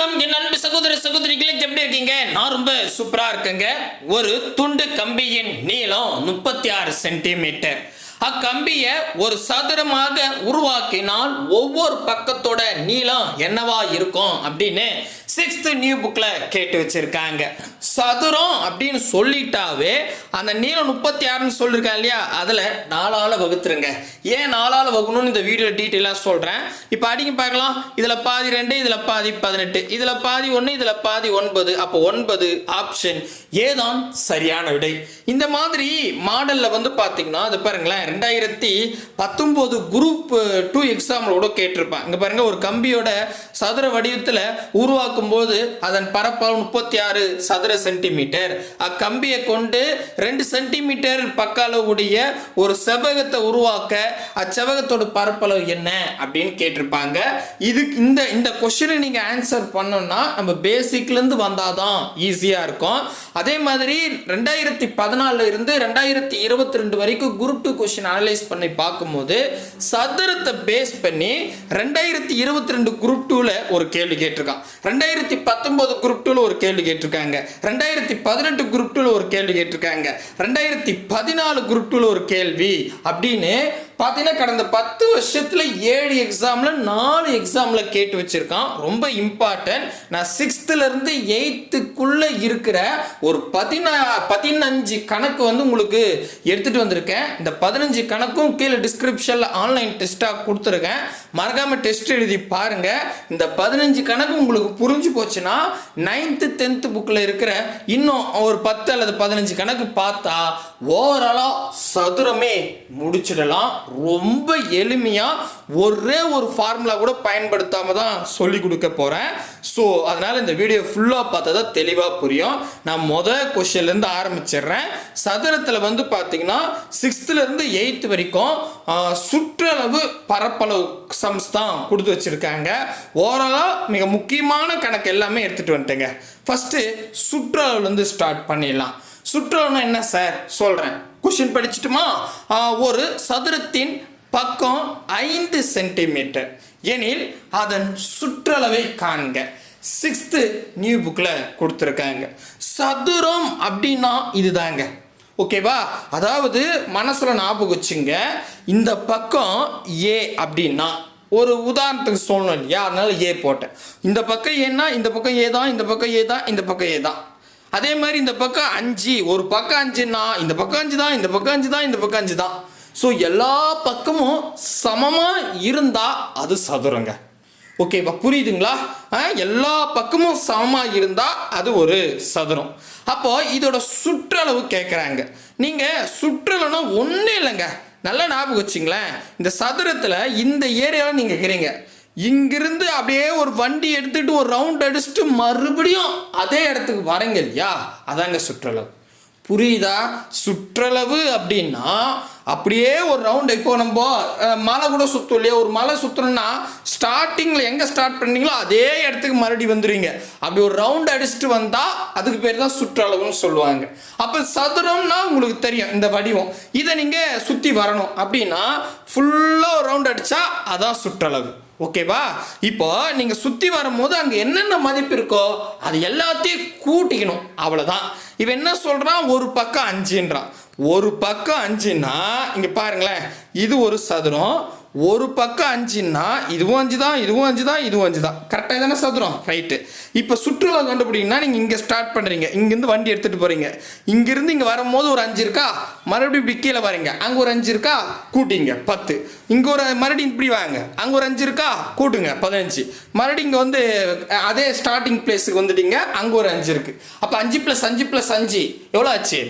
வணக்கம் என் அன்பு சகோதர சகோதரிகளே, எப்படி இருக்கீங்க? நான் ரொம்ப சூப்பரா இருக்கேங்க. ஒரு துண்டு கம்பியின் நீளம் 36 சென்டிமீட்டர். அக்கம்பியை ஒரு சதுரமாக உருவாக்கினால் ஒவ்வொரு பக்கத்தோட நீளம் என்னவா இருக்கும் அப்படின்னு 6th நியூ புக்ல கேட்டு வச்சிருக்காங்க. சதுரம் அப்படின்னு சொல்லிட்டாவே அந்த நீளம் 36ன்னு சொல்லிருக்கா இல்லையா, அதுல 4ஆல வகுத்துருங்க. ஏன் 4ஆல வகுக்கணும்னு இந்த வீடியோ டீட்டெயிலாக சொல்றேன். இப்போ அடிக்க பார்க்கலாம். இதுல பாதி 2, இதுல பாதி 18, இதுல பாதி 1, இதுல பாதி 9. அப்போ 9 ஆப்ஷன் ஏதான் சரியான விடை. இந்த மாதிரி மாடல்ல வந்து பாத்தீங்கன்னா அது பாருங்களேன், 2019 குரூப் 2 எக்ஸாம்ல கூட கேட்டிருப்பாங்க. இங்க பாருங்க, ஒரு கம்பியோட சதுர வடிவத்துல உருவாக்கும் போது அதன் பரப்பளவு 36 சதுர சென்டிமீட்டர். அக்கம்பியை கொண்டு 2 சென்டிமீட்டர் பக்க அளவுடைய ஒரு செவ்வகத்தை உருவாக்க அச்செவ்வகத்தோட பரப்பளவு என்ன அப்படின்னு கேட்டிருப்பாங்க. இதுக்கு இந்த கொஸ்டினை நீங்க ஆன்சர் பண்ணணும்னா நம்ம பேசிக்ல இருந்து வந்தாதான் ஈஸியா இருக்கும். அதே மாதிரி 2014 இருந்து 2022 வரைக்கும் குரூப் 2 கொஸ்டின் அனலைஸ் பண்ணி பார்க்கும்போது சதுரத்தை பேஸ் பண்ணி 2022 குரூப் 2ல ஒரு கேள்வி கேட்டிருக்கான், 2019 குரூப் 2ல ஒரு கேள்வி கேட்டிருக்காங்க, 2018 குரூப் 2ல ஒரு கேள்வி கேட்டிருக்காங்க, 2014 குரூப் 2ல ஒரு கேள்வி அப்படின்னு பார்த்தீங்கன்னா கடந்த 10 வருஷத்துல 7 எக்ஸாம்ல 4 எக்ஸாம்ல கேட்டு வச்சிருக்கான். ரொம்ப இம்பார்ட்டன்ட். நான் 6th இருந்து 8th இருக்கிற ஒரு 15 கணக்கு வந்து உங்களுக்கு எடுத்துட்டு வந்திருக்கேன். இந்த 15 கணக்கும் கீழே டிஸ்கிரிப்ஷன்ல ஆன்லைன் டெஸ்டா கொடுத்துருக்கேன். மறக்காம டெஸ்ட் எழுதி பாருங்க. இந்த 15 கணக்கு உங்களுக்கு புரிஞ்சு போச்சுன்னா 9th 10th புக்ல இருக்கிற இன்னும் ஒரு 10 அல்லது 15 கணக்கு பார்த்தா ஓவராலா சதுரமே முடிச்சிடலாம். ரொம்ப எளிமையா ஒரே ஒரு ஃபார்முலா கூட பயன்படுத்தாம தான் சொல்லி கொடுக்க போறேன். ஸோ அதனால இந்த வீடியோ ஃபுல்லா பார்த்தா தான் தெளிவா புரியும். நான் முதல் கொஸ்டின்ல இருந்து ஆரம்பிச்சிடுறேன். சதுரத்துல வந்து பாத்தீங்கன்னா 6th இருந்து 8th வரைக்கும் சுற்றளவு பரப்பளவு சம்ஸ் தான் கொடுத்து வச்சிருக்காங்க. ஓவராலா மிக முக்கியமான கணக்கு எல்லாமே எடுத்துட்டு வந்துட்டேங்க. ஃபர்ஸ்ட் சுற்றளவுல இருந்து ஸ்டார்ட் பண்ணிடலாம். சுற்றளவுனா என்ன சார் சொல்றேன். கொஸ்டின் படிச்சுட்டுமா? ஒரு சதுரத்தின் பக்கம் 5 சென்டிமீட்டர் எனில் அதன் சுற்றளவை காண்க. 6th நியூ புக்ல கொடுத்துருக்காங்க. சதுரம் அப்படின்னா இதுதாங்க. ஓகேவா? அதாவது மனசுல ஞாபகம் வச்சுங்க, இந்த பக்கம் ஏ அப்படின்னா ஒரு உதாரணத்துக்கு சொல்லணும் இல்லையா, அதனால ஏ போட்டேன். இந்த பக்கம் ஏன்னா இந்த பக்கம் ஏ தான், இந்த பக்கம் ஏ தான், இந்த பக்கம் ஏ தான். அதே மாதிரி இந்த பக்கம் 5, ஒரு பக்கம் 5ன்னா இந்த பக்கம் 5 தான், இந்த பக்கம் 5 தான், இந்த பக்கம் 5 தான். ஸோ எல்லா பக்கமும் சமமா இருந்தா அது சதுரங்க. ஓகேவா? புரியுதுங்களா? எல்லா பக்கமும் சமமா இருந்தா அது ஒரு சதுரம். அப்போ இதோட சுற்றளவு கேட்குறாங்க. நீங்க சுற்றளவுனா ஒன்றும் இல்லைங்க, நல்லா ஞாபகம் வச்சுங்களேன். இந்த சதுரத்தில் இந்த ஏரியாவில் நீங்கள் இருக்கிறீங்க, இங்கிருந்து அப்படியே ஒரு வண்டி எடுத்துட்டு ஒரு ரவுண்ட் அடிச்சுட்டு மறுபடியும் அதே இடத்துக்கு வரங்க இல்லையா, அதாங்க சுற்றளவு. புரியுதா? சுற்றளவு அப்படின்னா அப்படியே ஒரு ரவுண்ட். இப்போ நம்ம மலை கூட சுத்தம் இல்லையா, ஒரு மலை சுத்தணும்னா ஸ்டார்டிங்ல எங்க ஸ்டார்ட் பண்ணீங்களோ அதே இடத்துக்கு மறுபடியும் வந்துடுவீங்க. அப்படி ஒரு ரவுண்ட் அடிச்சுட்டு வந்தா அதுக்கு பேர் தான் சுற்றளவுன்னு சொல்லுவாங்க. அப்ப சதுரம்னா உங்களுக்கு தெரியும் இந்த வடிவம். இதை நீங்க சுத்தி வரணும் அப்படின்னா ஃபுல்லா ஒரு ரவுண்ட் அடிச்சா அதான் சுற்றளவு. ஓகேவா? இப்போ நீங்க சுத்தி வரும்போது அங்க என்னென்ன மதிப்பு இருக்கோ அது எல்லாத்தையும் கூட்டிக்கணும், அவ்வளவுதான். இவன் என்ன சொல்றான், ஒரு பக்கம் 5ன்றான். ஒரு பக்கம் 5ன்னா இங்க பாருங்களேன், இது ஒரு சதுரம். ஒரு பக்கம் 5ன்னா இதுவும் 5 தான், இதுவும் 5 தான், இதுவும் 5 தான். கரெக்டாக தானே சதுரம்? ரைட்டு. இப்போ சுற்றுலா கண்டுபிடிங்கன்னா நீங்கள் இங்கே ஸ்டார்ட் பண்ணுறீங்க, இங்கேருந்து வண்டி எடுத்துகிட்டு போகிறீங்க. இங்கேருந்து இங்கே வரும்போது ஒரு 5 இருக்கா, மறுபடியும் இப்படி கீழே வரீங்க, அங்கே ஒரு 5 இருக்கா, கூட்டிங்க 10. இங்கே ஒரு மறுபடியும் இப்படி வாங்க, அங்கே ஒரு 5 இருக்கா, கூட்டுங்க 15. மறுபடியும் இங்கே வந்து அதே ஸ்டார்டிங் பிளேஸுக்கு வந்துட்டீங்க, அங்கே ஒரு 5 இருக்குது. அப்போ 5 + 5 + 5 எவ்வளோ ஆச்சு?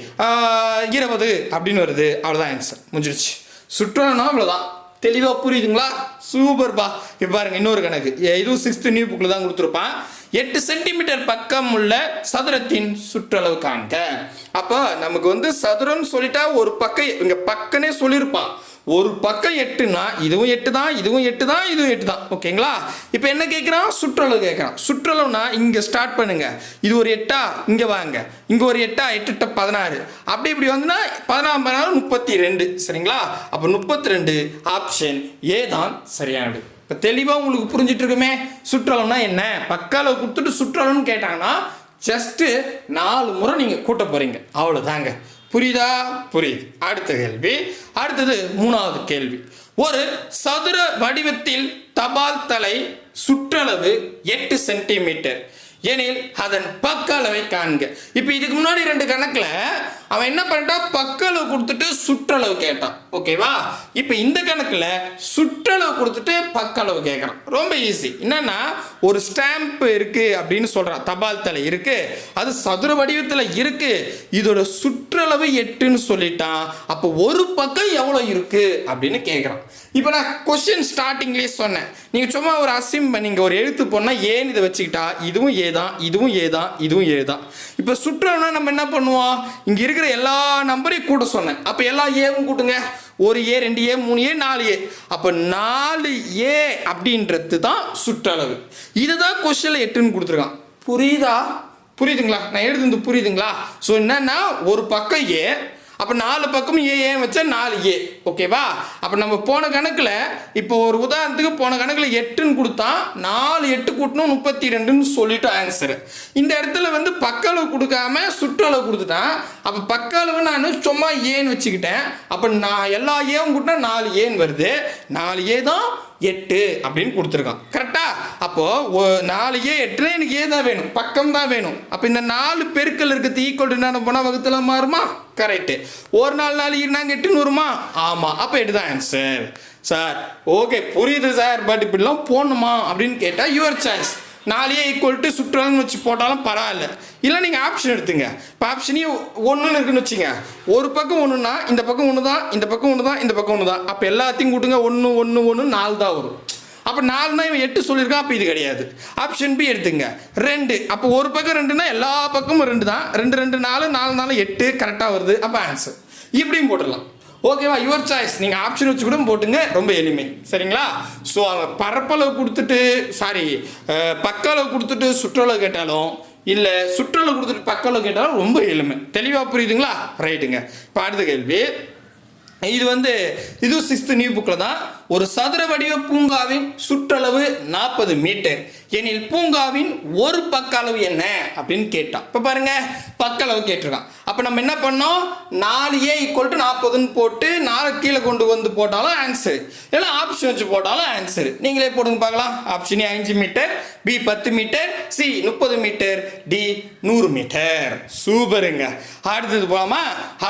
20 அப்படின்னு வருது. அவ்வளோதான் ஆன்சர், முடிஞ்சிருச்சு. சுற்றுலானா அவ்வளோதான். தெளிவா புரியுதுங்களா? சூப்பர்பா. இப்போ பாருங்க இன்னொரு கணக்கு, இதுவும் 6th நியூ புக்ல தான் கொடுத்துருப்பான். 8 சென்டிமீட்டர் பக்கம் உள்ள சதுரத்தின் சுற்றளவு காண்க. அப்போ நமக்கு வந்து சதுரம்னு சொல்லிட்டா ஒரு பக்கம் இங்க பக்கனே சொல்லியிருப்பான். ஒரு பக்கம் 8ன்னா இதுவும் 8 தான், இதுவும் 8 தான், இதுவும் 8 தான். ஓகேங்களா? இப்போ என்ன கேட்குறான்? சுற்றளவு கேட்குறான். சுற்றளவுனா இங்கே ஸ்டார்ட் பண்ணுங்க, இது ஒரு 8ஆ, இங்கே வாங்க, இங்கே ஒரு 8ஆ, 8 × 16 அப்படி இப்படி வந்துன்னா 14 32. சரிங்களா? அப்போ 32 ஆப்ஷன் ஏ தான் சரியானது. இப்போ தெளிவாக உங்களுக்கு புரிஞ்சிட்டு இருக்குமே. சுற்றளவுனா என்ன, பக்க அளவு கொடுத்துட்டு சுற்றளவுன்னு கேட்டாங்கன்னா ஜஸ்ட்டு 4 முறை நீங்கள் கூட்ட போகிறீங்க, அவ்வளோதாங்க. புரியுதா? புரியுது. அடுத்த கேள்வி. அடுத்தது 3வது கேள்வி. ஒரு சதுர வடிவத்தில் தபால் தலை சுற்றளவு 8 சென்டிமீட்டர் எனில் அதன் பக்க அளவை காண்க. இப்போ இதுக்கு முன்னாடி 2 கணக்கில் அவன் என்ன பண்ணிட்டான், பக்க அளவு கொடுத்துட்டு சுற்றளவு கேட்டான். ஓகேவா? இப்போ இந்த கணக்கில் சுற்றளவு கொடுத்துட்டு பக்க அளவு கேட்குறான். ரொம்ப ஈஸி. என்னன்னா, ஒரு ஸ்டாம்ப் இருக்கு அப்படின்னு சொல்றான், தபால் தலை இருக்கு, அது சதுர வடிவத்தில் இருக்கு, இதோட சுற்றளவு 8ன்னு சொல்லிட்டான். அப்போ ஒரு பக்கம் எவ்வளோ இருக்கு அப்படின்னு கேட்குறான். இப்போ நான் கொஸ்டின் ஸ்டார்டிங்லேயே சொன்னேன், நீங்கள் சும்மா ஒரு அசிம் பண்ணிங்க, ஒரு எழுத்து போனால் ஏன்னு இதை வச்சுக்கிட்டா இதுவும் ஏ தான், இதுவும் ஏ தான், இதுவும் ஏ தான். இப்போ சுற்றளவுனா நம்ம என்ன பண்ணுவோம், இங்கே இருக்கிற எல்லா நம்பரையும் கூட்ட சொன்னேன். அப்போ எல்லா ஏவும் கூட்டுங்க. 1 ஏ 2 ஏ 3 ஏ 4 ஏ. அப்போ 4 ஏ அப்படின்றது தான் சுற்றளவு. இதுதான் கொஸ்டினில் 8ன்னு கொடுத்துருக்கான். புரியுதா? புரியுதுங்களா? நான் எழுதுந்து புரியுதுங்களா? ஸோ என்னன்னா, ஒரு பக்கம் ஏ, அப்போ 4 பக்கமும் ஏ வச்சா 4 ஏ. ஓகேவா? அப்போ நம்ம போன கணக்கில், இப்போ ஒரு உதாரணத்துக்கு போன கணக்கில் 8ன்னு கொடுத்தா 4 8 கூட்டணும் 32ன்னு சொல்லிட்டு ஆன்சரு. இந்த இடத்துல வந்து பக்க அளவு கொடுக்காம சுற்றளவு கொடுத்துட்டான். அப்போ பக்க அளவு நான் சும்மா ஏன்னு வச்சுக்கிட்டேன். அப்போ நான் எல்லா ஏவும் கூட்டினா 4 ஏன்னு வருது. 4 ஏ தான் 8 அப்படின்னு கொடுத்துருக்கான். கரெக்டா? அப்போ 4 ஏ 8 எனக்கு ஏ தான் வேணும், பக்கம் தான் வேணும். அப்போ இந்த 4 பெருக்கல் இருக்கிறது ஈக்குவல் என்ன போனால் வகுத்துல மாறுமா? கரெக்டு. ஒரு 4 இருந்தாங்க 8ன்னு வருமா? ஆமாம். அப்போ 8 தான் ஆன்சர். சார் ஓகே புரியுது சார், பட் இப்படிலாம் போடணுமா அப்படின்னு கேட்டால் your choice. 4 A equal to சுற்றளவுன்னு வச்சு போட்டாலும் பரவாயில்ல. இல்லை நீங்கள் ஆப்ஷன் எடுத்துங்க. இப்போ ஆப்ஷனே 1ன்னு இருக்குன்னு வச்சுங்க. ஒரு பக்கம் 1ன்னா இந்த பக்கம் 1 தான், இந்த பக்கம் 1 தான், இந்த பக்கம் 1 தான். அப்போ எல்லாத்தையும் கூட்டுங்க. 1 1 1 4 தான் வரும். அப்போ 4னா இவன் 8 சொல்லியிருக்கான். அப்போ இது கிடையாது. ஆப்ஷன் பி எடுத்துங்க. 2. அப்போ ஒரு பக்கம் 2னா எல்லா பக்கமும் 2 தான். 2 2 4 4 4 8 கரெக்டாக வருது. அப்போ ஆன்சர் இப்படியும் போட்டுடலாம். ஓகேவா? Your choice. நீங்கள் ஆப்ஷன் வச்சு கூட போட்டுங்க, ரொம்ப எளிமை. சரிங்களா? ஸோ அவன் பரப்பளவு கொடுத்துட்டு பக்க அளவு கொடுத்துட்டு சுற்றளவு கேட்டாலும், இல்லை சுற்றளவு கொடுத்துட்டு பக்க அளவு கேட்டாலும் ரொம்ப எளிமை. தெளிவாக புரியுதுங்களா? ரைட்டுங்க. இப்போ அடுத்த கேள்வி. இது 6th நியூ புக்கில் தான். ஒரு சதுர வடிவ பூங்காவின் சுற்றளவு 40 மீட்டர் எனில் பூங்காவின் ஒரு பக்க அளவு என்ன அப்படின்னு கேட்டான். இப்போ பாருங்க, பக்க அளவு கேட்டிருக்கான். அப்போ நம்ம என்ன பண்ணோம், 4A = 40ன்னு போட்டு 4 கீழே கொண்டு வந்து போட்டாலும் ஆன்சர், இல்லை ஆப்ஷன் வச்சு போட்டாலும் ஆன்சர். நீங்களே போடுங்க பார்க்கலாம். Option A 5 metre, B 10 metre, C 30 metre, D 100 metre. சூப்பருங்க. அடுத்தது போலாமா?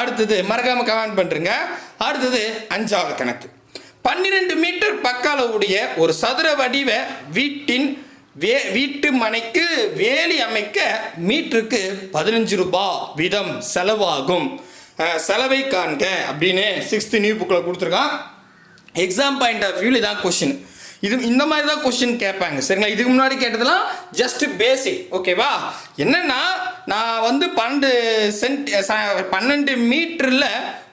அடுத்தது மறக்காம கமெண்ட் பண்ணுறேங்க. அடுத்தது 5வது கணக்கு. 12 மீட்டர் பக்க அளவுடைய ஒரு சதுர வடிவ வீட்டு மனைக்கு வேலி அமைக்க மீட்டருக்கு 15 ரூபாய் வீதம் செலவாகும். செலவை காண்க அப்படின்னு 6th நியூ புக்கில் கொடுத்துருக்கான். எக்ஸாம் பாயிண்ட் ஆஃப் வியூவில் இதான் கொஸ்டின். இந்த மாதிரி தான் கொஸ்டின் கேட்பாங்க. சரிங்களா? இதுக்கு முன்னாடி கேட்டதெல்லாம் ஜஸ்ட் பேசிக். ஓகேவா? என்னன்னா, நான் 12 மீட்டரில்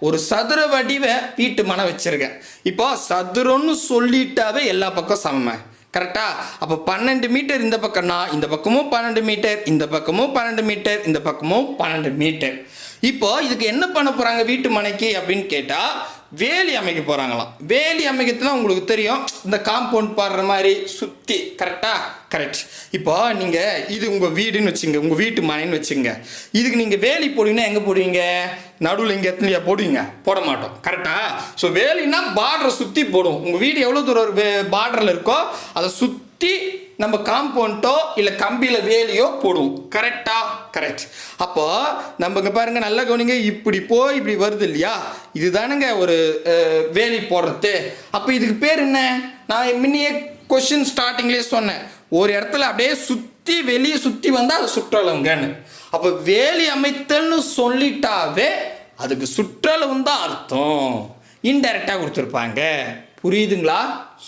ஒரு சதுர வடிவ வீட்டு மனை வச்சிருக்கேன். இப்போ சதுரம்னு சொல்லிட்டாவே எல்லா பக்கம் சம. கரெக்டா? அப்போ 12 மீட்டர் இந்த பக்கம்னா இந்த பக்கமும் 12 மீட்டர், இந்த பக்கமும் 12 மீட்டர், இந்த பக்கமும் 12 மீட்டர். இப்போ இதுக்கு என்ன பண்ண போறாங்க வீட்டு மனைக்கு அப்படின்னு கேட்டா, வேலி அமைக்க போறாங்களாம். வேலி அமைக்கிறதுனா உங்களுக்கு தெரியும், இந்த காம்பவுண்ட் பாடுற மாதிரி சுத்தி. கரெக்டா? கரெக்ட். இப்போ நீங்க இது உங்க வீடுன்னு வச்சுங்க, உங்க வீட்டு மனைன்னு வச்சுங்க. இதுக்கு நீங்க வேலி போடுவீங்கன்னா எங்க போடுவீங்க? நடுவில் இங்கே எத்தனையா போடுவீங்க? போட மாட்டோம். கரெக்டா? ஸோ வேலின்னா பார்டரை சுற்றி போடுவோம். உங்கள் வீடு எவ்வளோ தூரம் பார்டரில் இருக்கோ அதை சுற்றி நம்ம காம்பவுண்டோ இல்லை கம்பியில் வேலியோ போடுவோம். கரெக்டா? கரெக்ட். அப்போ நம்ம இங்கே பாருங்கள், நல்லா கவனிங்க. இப்படி போய் இப்படி வருது இல்லையா? இதுதானுங்க ஒரு வேலி போடுறது. அப்போ இதுக்கு பேர் என்ன? நான் முன்னையே கொஸ்டின் ஸ்டார்டிங்லேயே சொன்னேன், ஒரு இடத்துல அப்படியே சுற்றி வெளியே சுற்றி வந்தால் அது சுற்றளவுங்கன்னு. அப்போ வேலி அமைத்தல்னு சொல்லிட்டாவே அதுக்கு சுற்றளவு தான் அர்த்தம். இன்டைரக்டாக கொடுத்துருப்பாங்க. புரியுதுங்களா?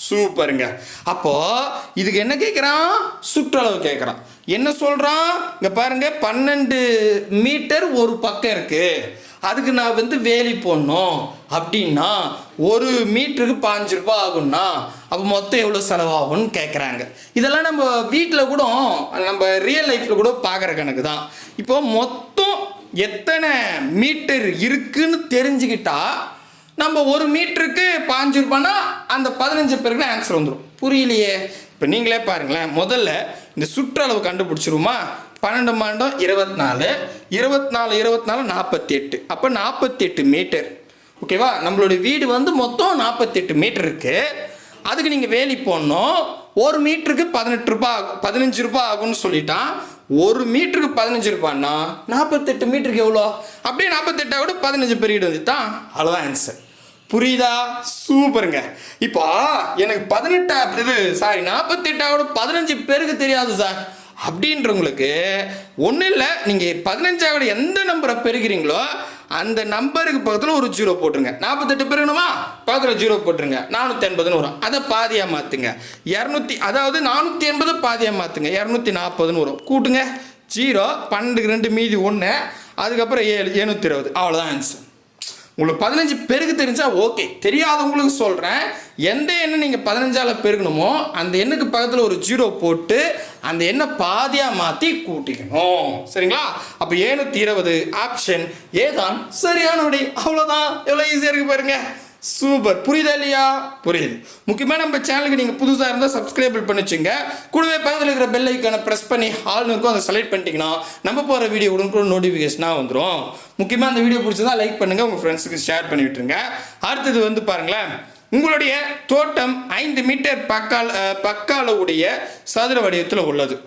சூப்பருங்க. அப்போ இதுக்கு என்ன கேட்குறான்? சுற்றளவு கேட்குறான். என்ன சொல்கிறான்? இங்கே பாருங்க, 12 மீட்டர் ஒரு பக்கம் இருக்கு, அதுக்கு நான் வேலி போடணும் அப்படின்னா 1 மீட்டருக்கு 5 ரூபாய் ஆகும்னா அப்போ மொத்தம் எவ்வளோ செலவாகும்னு கேட்குறாங்க. இதெல்லாம் நம்ம வீட்டில் கூட, நம்ம ரியல் லைஃப்பில் கூட பார்க்குற கணக்கு தான். இப்போ மொத்தம் எத்தனை மீட்டர் இருக்குன்னு தெரிஞ்சுக்கிட்டா நம்ம 1 மீட்டருக்கு 5 ரூபாய்னா அந்த 15 பேருக்கு ஆன்சர் வந்துடும். புரியலையே. இப்போ நீங்களே பாருங்களேன், முதல்ல இந்த சுற்றளவு கண்டுபிடிச்சிருமா. 12 மாண்டம் 24, 24 24 48, அப்போ 48 மீட்டர். ஓகேவா, நம்மளுடைய வீடு வந்து மொத்தம் 48 மீட்டர் இருக்கு. அதுக்கு நீங்கள் வேலி போடணும். ஒரு மீட்டருக்கு 18 ரூபாய் 15 ரூபாய் ஆகும்னு சொல்லிட்டான். ஒரு மீட்டருக்கு 15 ரூபாய்னா 48 மீட்டருக்கு எவ்வளோ? அப்படியே 48 கூட 15 பெருகிட்டு வந்துட்டான். அவ்வளோதான் ஆன்சர். புரியுதா? சூப்பருங்க. இப்போ எனக்கு 48 15 பேருக்கு தெரியாது சார் அப்படின்றவங்களுக்கு ஒன்றும் இல்லை, நீங்கள் 15 எந்த நம்பரை பெருகிறீங்களோ அந்த நம்பருக்கு பக்கத்தில் ஒரு 0 போட்டுருங்க. 48 பெருகணுமா, பக்கத்தில் 0 போட்டுருங்க. 480 வரும். அதை பாதியாக மாற்றுங்க. 200, அதாவது 480 பாதியாக மாற்றுங்க. 240 வரும். கூட்டுங்க 0, 12 2 மீதி 1, அதுக்கப்புறம் 7 720. அவ்வளோதான் ஆன்சர். உங்களுக்கு 15 பெருக்கு தெரிஞ்சா ஓகே. தெரியாதவங்களுக்கு சொல்கிறேன், எந்த எண்ணெய் நீங்கள் 15ஆல் பெருகணுமோ அந்த எண்ணுக்கு பக்கத்தில் ஒரு 0 போட்டு அந்த எண்ணெய் பாதியாக மாற்றி கூட்டிக்கணும். சரிங்களா? அப்போ 720 ஆப்ஷன் ஏ தான் சரியான விடை. அவ்வளோதான். எவ்வளோ ஈஸியாக இருக்குது பாருங்க. சூப்பர். புரியுதா இல்லையா? புரியுது. முக்கியமாக நம்ம சேனலுக்கு நீங்கள் புதுசாக இருந்தால் சப்ஸ்கிரைப் பண்ணி வச்சுங்க. கூடவே பக்கத்தில் இருக்கிற பெல் ஐக்கானை ப்ரெஸ் பண்ணி ஆல்னு இருக்கும், அதை செலக்ட் பண்ணிட்டீங்கன்னா நம்ம போகிற வீடியோ உடனே நோட்டிஃபிகேஷனாக வந்துடும். முக்கியமாக அந்த வீடியோ பிடிச்சதா லைக் பண்ணுங்கள், உங்கள் ஃப்ரெண்ட்ஸுக்கு ஷேர் பண்ணி விட்டுருங்க. அடுத்தது வந்து பாருங்களேன், உங்களுடைய தோட்டம் 5 மீட்டர் பக்கால உடைய சதுர வடிவத்தில் உள்ளது.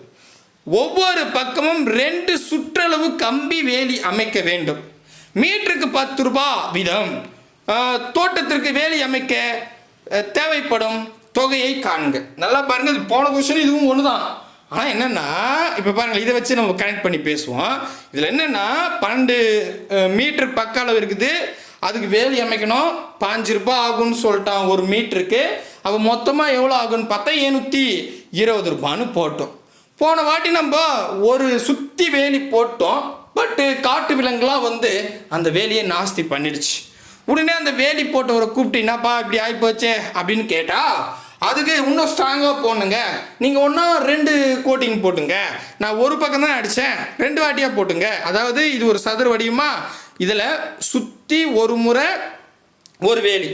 ஒவ்வொரு பக்கமும் 2 சுற்றளவு கம்பி வேலி அமைக்க வேண்டும். மீட்டருக்கு 10 ரூபாய் வீதம் தோட்டத்திற்கு வேலி அமைக்க தேவைப்படும் தொகையை காண்க. நல்லா பாருங்க, இது போன கொஸ்டின் இதுவும் ஒன்று தான். ஆனால் என்னென்னா இப்போ பாருங்கள், இதை வச்சு நம்ம கனெக்ட் பண்ணி பேசுவோம். இதில் என்னென்னா 12 மீட்டர் பக்க அளவு இருக்குது. அதுக்கு வேலி அமைக்கணும். 5 ரூபாய் ஆகும்னு சொல்லிட்டான் ஒரு மீட்டருக்கு. அப்போ மொத்தமாக எவ்வளோ ஆகுன்னு பார்த்தா 720 ரூபான்னு போட்டோம். போன வாட்டி நம்ம ஒரு சுற்றி வேலி போட்டோம். பட்டு காட்டு விலங்குலாம் வந்து அந்த வேலியை நாஸ்தி பண்ணிடுச்சு. உடனே அந்த வேலி போட்டவரை கூப்பிட்டு என்னப்பா இப்படி ஆகிப்போச்சே அப்படின்னு கேட்டால், அதுக்கு இன்னும் ஸ்ட்ராங்காக போடணுங்க, நீங்கள் ஒன்றா 2 கோட்டிங் போட்டுங்க. நான் ஒரு பக்கம் தான் அடித்தேன், 2 வாட்டியாக போட்டுங்க. அதாவது இது ஒரு சதுர வடிவமா, இதில் சுற்றி ஒரு முறை ஒரு வேலி,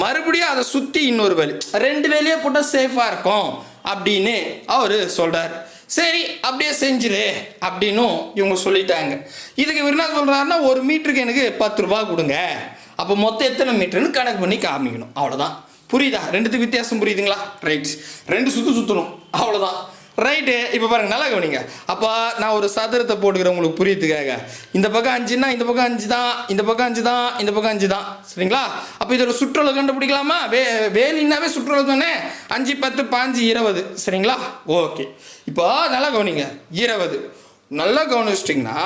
மறுபடியும் அதை சுற்றி இன்னொரு வேலி, 2 வேலியே போட்டால் சேஃபாக இருக்கும் அப்படின்னு அவர் சொல்கிறார். சரி அப்படியே செஞ்சிரு அப்படின்னும் இவங்க சொல்லிட்டாங்க. இதுக்கு இவர் என்ன சொல்கிறாருன்னா, ஒரு மீட்டருக்கு எனக்கு 10 ரூபாய் கொடுங்க. அப்போ மொத்தம் எத்தனை மீட்டர்னு கணக்கு பண்ணி காமிக்கணும். அவ்வளோதான். புரியுதா? ரெண்டுத்துக்கு வித்தியாசம் புரியுதுங்களா? ரைட். 2 சுற்றணும். அவ்வளோதான். ரைட்டு. இப்போ பாருங்கள், நல்லா கவனிங்க. அப்போ நான் ஒரு சதுரத்தை போட்டுக்கிறேன் உங்களுக்கு புரியுதுக்காக. இந்த பக்கம் 5ன்னா இந்த பக்கம் 5 தான், இந்த பக்கம் 5 தான், இந்த பக்கம் 5 தான். சரிங்களா? அப்போ இதோட சுற்றளவு கண்டுபிடிக்கலாமா? வேலின்னாவே சுற்றளவு தானே. 5 10 15 20. சரிங்களா? ஓகே. இப்போ நல்லா கவனிங்க. 20 நல்லா கவனிச்சிட்டிங்கன்னா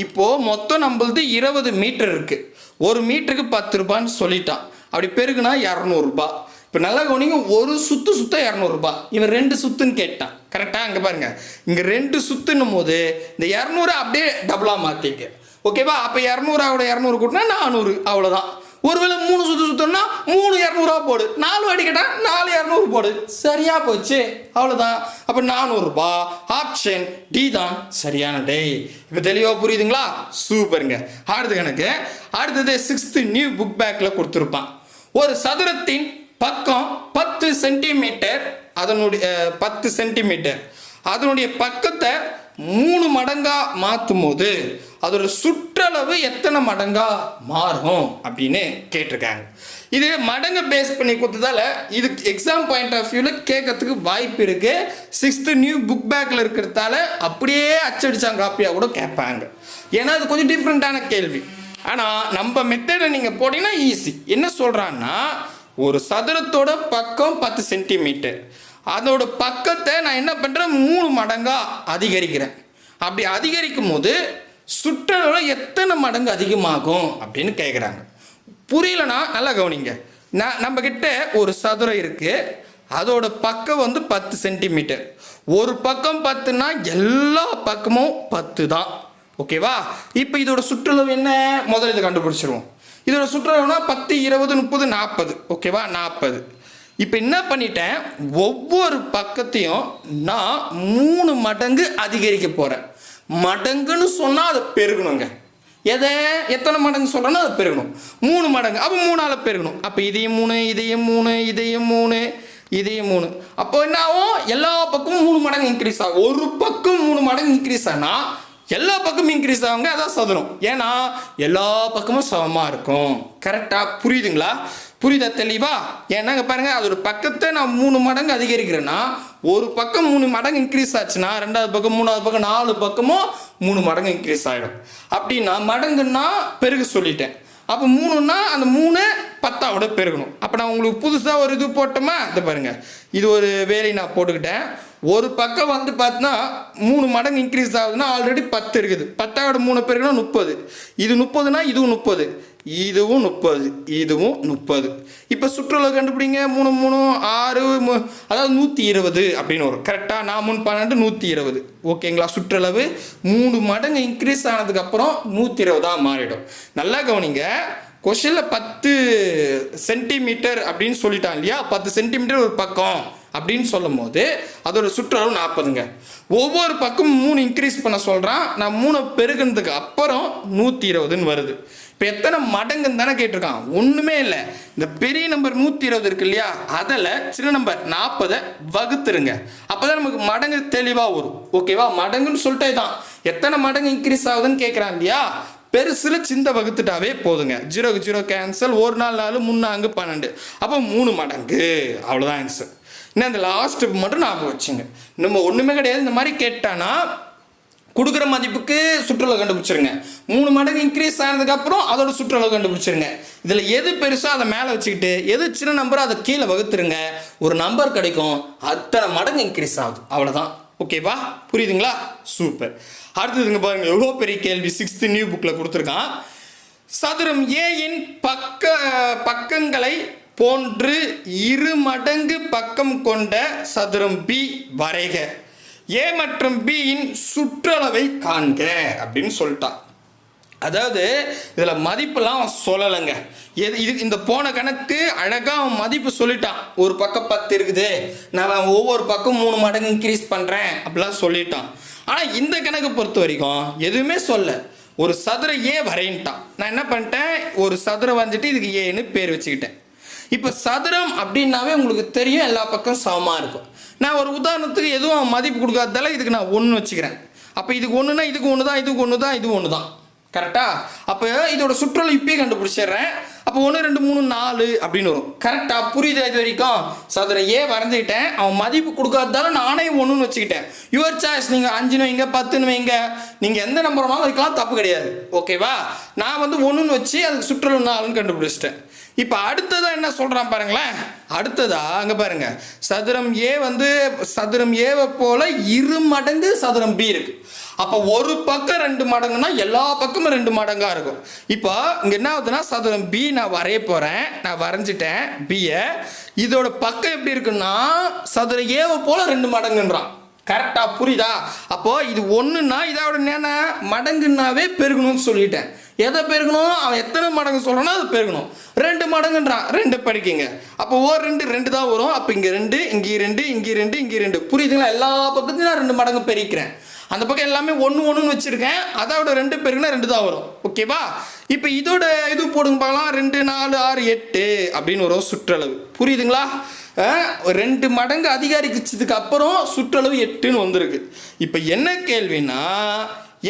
இப்போது மொத்தம் நம்மளது 20 மீட்டர் இருக்குது. ஒரு மீட்டருக்கு 10 ரூபான்னு சொல்லிட்டான். அப்படி பெருகுனா 200 ரூபாய். இப்போ நல்லா கவனிங்க, ஒரு சுற்று 200 ரூபாய். இவன் 2 சுற்றுன்னு கேட்டான். கரெக்டாக? அங்கே பாருங்கள், இங்கே 2 சுற்றுன்னும் போது இந்த 200 அப்படியே டபுளாக மாற்றிக்க. ஓகேவா? அப்போ 200 200 கூட்டினா 400. அவ்வளோதான். ஒருவேளை 3 சுற்றணும்னா 3 200 போடு, 4 வாட்டி கேட்டால் 4 200 போடு. சரியா போச்சு. அவ்வளோதான். அப்போ 400 ரூபாய். ஆப்ஷன் டி தான் சரியான டே. இப்போ தெளிவாக புரியுதுங்களா? சூப்பருங்க. அடுத்த கணக்கு. அடுத்தது 6th நியூ புக் பேக்கில் கொடுத்துருப்பான். ஒரு சதுரத்தின் பக்கம் 10 சென்டிமீட்டர், அதனுடைய 10 சென்டிமீட்டர், அதனுடைய பக்கத்தை 3 மடங்கா மாற்றும் போது அதோட சுற்றளவு எத்தனை மடங்கா மாறும் அப்படின்னு கேட்டிருக்காங்க. இது மடங்கு பேஸ் பண்ணி கொடுத்ததால இதுக்கு எக்ஸாம் பாயிண்ட் ஆஃப் வியூவில் கேட்கறதுக்கு வாய்ப்பு இருக்கு. 6th நியூ புக் பேக்கில் இருக்கிறதால அப்படியே அச்சடிச்சாங்க காப்பியாக கூட கேட்பாங்க. ஏன்னா அது கொஞ்சம் டிஃப்ரெண்ட்டான கேள்வி. ஆனால் நம்ம மெத்தடை நீங்கள் போட்டிங்கன்னா ஈஸி. என்ன சொல்கிறான்னா, ஒரு சதுரத்தோட பக்கம் 10 சென்டிமீட்டர், அதோட பக்கத்தை நான் என்ன பண்ணுறேன் 3 மடங்காக அதிகரிக்கிறேன். அப்படி அதிகரிக்கும் போது சுற்றளவு எத்தனை மடங்கு அதிகமாகும் அப்படின்னு கேட்குறாங்க. புரியலனா நல்லா கவனிங்க. நம்மக்கிட்ட ஒரு சதுரம் இருக்குது, அதோட பக்கம் வந்து 10 சென்டிமீட்டர். ஒரு பக்கம் 10னா எல்லா பக்கமும் 10 தான். ஓகேவா? இப்போ இதோட சுற்றளவு என்ன முதல்ல இதை கண்டுபிடிச்சிருவோம். இதோட சுற்றளவுனா 10 20 30 40. ஓகேவா? 40. இப்போ என்ன பண்ணிட்டேன், ஒவ்வொரு பக்கத்தையும் நான் 3 மடங்கு அதிகரிக்க போகிறேன். மடங்குன்னு சொன்னால் அதை பெருகணுங்க. எத்தனை மடங்கு சொல்கிறேன்னா அதை பெருகணும். 3 மடங்கு. அப்போ 3ஆல் பெருகணும். அப்போ இதையும் 3 இதையும் 3 இதையும் 3. இதையும் 3. அப்போ என்ன ஆகும்? எல்லா பக்கமும் 3 மடங்கு இன்க்ரீஸ் ஆகும். ஒரு பக்கம் 3 மடங்கு இன்க்ரீஸ் ஆனால் எல்லா பக்கமும் இன்க்ரீஸ் ஆகுங்க. அதான் சதுரம். ஏன்னா எல்லா பக்கமும் சமமாக இருக்கும். கரெக்டாக புரியுதுங்களா? புரியுதா தெளிவா? ஏன்னாங்க பாருங்க, அது ஒரு பக்கத்தை நான் 3 மடங்கு அதிகரிக்கிறேன்னா ஒரு பக்கம் 3 மடங்கு இன்க்ரீஸ் ஆச்சுன்னா ரெண்டாவது பக்கம் மூணாவது பக்கம் 4 பக்கமும் 3 மடங்கு இன்க்ரீஸ் ஆகிடும். அப்படின்னா மடங்குன்னா பெருகு சொல்லிட்டேன். அப்போ 3ன்னா அந்த 3 10ஓட பெருகணும். அப்போ நான் உங்களுக்கு புதுசாக ஒரு இது போட்டோமா? இது பாருங்க, இது ஒரு வேலையை நான் போட்டுக்கிட்டேன். ஒரு பக்கம் வந்து பார்த்தீங்கன்னா 3 மடங்கு இன்க்ரீஸ் ஆகுதுன்னா ஆல்ரெடி 10 இருக்குது. 10ஓட 3 பெருகுனா 30. இது 30னா இதுவும் 30, இதுவும் 30, இதுவும் 30. இப்போ சுற்றளவு கண்டுபிடிங்க. 3 3 6 அதாவது 120 அப்படின்னு வரும். கரெக்டாக நான் 3 12 120. ஓகேங்களா? சுற்றளவு 3 மடங்கு இன்க்ரீஸ் ஆனதுக்கப்புறம் 120 மாறிடும். நல்லா கவனிங்க. கொஷனில் 10 சென்டிமீட்டர் அப்படின்னு சொல்லிட்டான் இல்லையா? 10 சென்டிமீட்டர் ஒரு பக்கம் அப்படின்னு சொல்லும் போது அதோட சுற்றளவு 40ங்க. ஒவ்வொரு பக்கமும் 3 இன்க்ரீஸ் பண்ண சொல்கிறான். நான் 3 பெருகுனதுக்கு அப்புறம் 120ன்னு வருது. இப்போ எத்தனை மடங்குன்னு தானே கேட்டிருக்கான். ஒன்றுமே இல்லை. இந்த பெரிய நம்பர் 120 இருக்கு இல்லையா? அதில் சின்ன நம்பர் 40 வகுத்துருங்க. அப்போ தான் நமக்கு மடங்கு தெளிவாக வரும். ஓகேவா? மடங்குன்னு சொல்லிட்டே தான் எத்தனை மடங்கு இன்க்ரீஸ் ஆகுதுன்னு கேட்குறான் இல்லையா? பெருசில் சிந்த வகுத்துட்டாவே போதுங்க. 0க்கு 0 கேன்சல். 1 4 4 3 4 12. அப்போ 3 மடங்கு. அவ்வளோதான் ஆன்சர். இன்னும் அந்த லாஸ்ட் மட்டும் ஞாபகம் வச்சுங்க. நம்ம ஒன்றுமே கிடையாது. இந்த மாதிரி கேட்டானா கொடுக்குற மதிப்புக்கு சுற்றளவு கண்டுபிடிச்சிருங்க. 3 மடங்கு இன்க்ரீஸ் ஆனதுக்கப்புறம் அதோட சுற்றளவு கண்டுபிடிச்சிருங்க. இதில் எது பெருசோ அதை மேலே வச்சுக்கிட்டு எது சின்ன நம்பரோ அதை கீழே வகுத்துருங்க. ஒரு நம்பர் கிடைக்கும். அத்தனை மடங்கு இன்க்ரீஸ் ஆகுது. அவ்வளோதான். ஓகேவா? புரியுதுங்களா? சூப்பர். அடுத்ததுங்க பாருங்க, எவ்வளோ பெரிய கேள்வி 6th நியூ புக்கில் கொடுத்துருக்கான். சதுரம் ஏயின் பக்கங்களை போன்று 2 மடங்கு பக்கம் கொண்ட சதுரம் பி வரைக. ஏ மற்றும் பியின் சுற்றளவை காண்க அப்படின்னு சொல்லிட்டான். அதாவது இதில் மதிப்பெல்லாம் சொல்லலைங்க. இது இந்த போன கணக்கு அழகாக அவன் மதிப்பு சொல்லிட்டான். ஒரு பக்கம் 10 இருக்குது, நான் ஒவ்வொரு பக்கம் 3 மடங்கு இன்க்ரீஸ் பண்ணுறேன் அப்படிலாம் சொல்லிட்டான். ஆனால் இந்த கணக்கு பொறுத்த வரைக்கும் எதுவுமே சொல்ல. ஒரு சதுர ஏ வரையின்ட்டான். நான் என்ன பண்ணிட்டேன், ஒரு சதுரம் வந்துட்டு இதுக்கு ஏன்னு பேர் வச்சுக்கிட்டேன். இப்போ சதுரம் அப்படின்னாவே உங்களுக்கு தெரியும் எல்லா பக்கம் சமமாக இருக்கும். நான் ஒரு உதாரணத்துக்கு எதுவும் மதிப்பு கொடுக்காததால இதுக்கு நான் 1 வச்சுக்கிறேன். அப்போ இதுக்கு 1னா இதுக்கு 1 தான், இதுக்கு 1 தான், இது 1 தான். கரெக்டா? அப்போ இதோட சுற்றளவு இப்பயே கண்டுபிடிச்சிடுறேன். அப்போ 1 2 3 4 அப்படின்னு வரும். கரெக்டா? புரியுதா? இது வரைக்கும் சதுரம் ஏ வரைஞ்சிக்கிட்டேன். அவன் மதிப்பு கொடுக்காததால நானே 1ன்னு வச்சுக்கிட்டேன். Your choice. நீங்கள் 5ன்னு வைங்க, 10ன்னு வைங்க, நீங்கள் எந்த நம்பர் வேணாலும் வைக்கலாம், தப்பு கிடையாது. ஓகேவா? நான் வந்து 1ன்னு வச்சு அதுக்கு சுற்றளவு 4ன்னு கண்டுபிடிச்சிட்டேன். இப்போ அடுத்ததான் என்ன சொல்கிறான் பாருங்களேன். அடுத்ததா அங்கே பாருங்க, சதுரம் ஏ வந்து சதுரம் ஏவை போல 2 மடங்கு சதுரம் பி இருக்கு. அப்போ ஒரு பக்கம் 2 மடங்குன்னா எல்லா பக்கமும் 2 மடங்காக இருக்கும். இப்போ இங்கே என்ன ஆகுதுன்னா சதுரம் பி நான் வரைய போகிறேன். நான் வரைஞ்சிட்டேன் பியை. இதோட பக்கம் எப்படி இருக்குன்னா சதுரம் ஏவை போல 2 மடங்குன்றான். கரெக்டாக? புரியுதா? அப்போது இது 1ன்னா இதோட என்ன மடங்குன்னாவே பெருகணும்னு சொல்லிட்டேன். எதை பெருகணும்? அவன் எத்தனை மடங்கு சொல்கிறானோ அது பெருகணும். 2 மடங்குன்றான். 2 படிக்கிங்க. அப்போ 2 தான் வரும். அப்போ இங்கே 2, இங்கே 2, இங்கே 2, இங்கே 2. புரியுதுங்களா? எல்லா பக்கத்தையும் நான் 2 மடங்கு பெருக்கிறேன். அந்த பக்கம் எல்லாமே 1 1ன்னு வச்சுருக்கேன். அதோட 2 பெருக்குனா 2 தான் வரும். ஓகேவா? இப்போ இதோட இது போடுங்க பார்க்கலாம். 2 4 6 8 அப்படின்னு வரும் சுற்றளவு. புரியுதுங்களா? 2 மடங்கு அதிகரிச்சதுக்கு அப்புறம் சுற்றளவு 8ன்னு வந்திருக்கு. இப்போ என்ன கேள்வின்னா